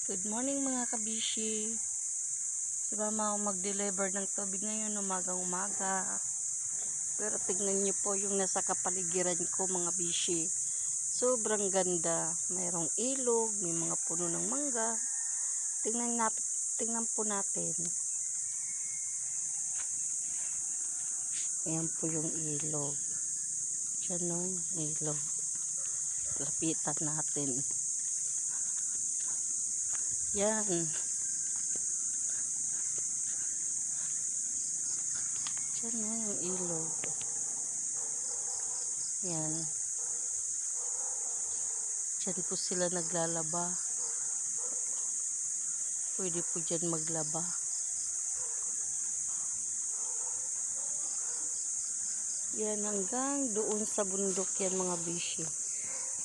Good morning mga kabishi. Si mama ako mag-deliver ng tubig ngayon umagang-umaga. Pero tignan niyo po yung nasa kapaligiran ko mga bishi. Sobrang ganda. Mayroong ilog, may mga puno ng mangga. Tingnan po natin. Ayan po yung ilog. Diyan o, ilog. Lapitan natin. Yan. Diyan o, yung ilog. Yan. Diyan po sila naglalaba. Pwede po dyan maglaba. Yan hanggang doon sa bundok yan mga bishi.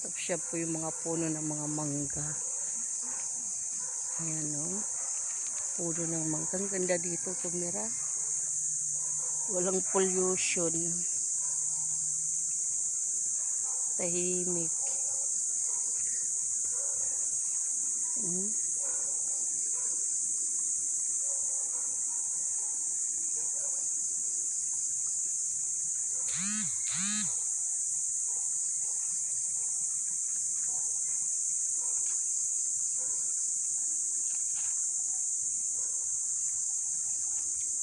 Tapos siya po yung mga puno ng mga mangga. Ayan o. Puno ng mangga. Ang ganda dito tumira. Walang pollution. Tahimik.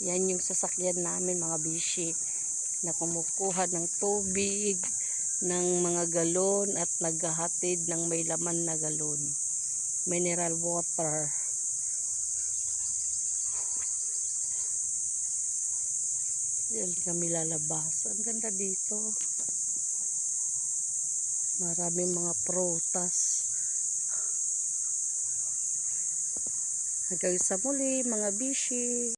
Yan yung sasakyan namin mga bishi na kumukuha ng tubig ng mga galon at naghahatid ng may laman na galon. Mineral water. Yan kami lalabas. Ang ganda dito. Maraming mga prutas. Hanggang sa muli mga bishi.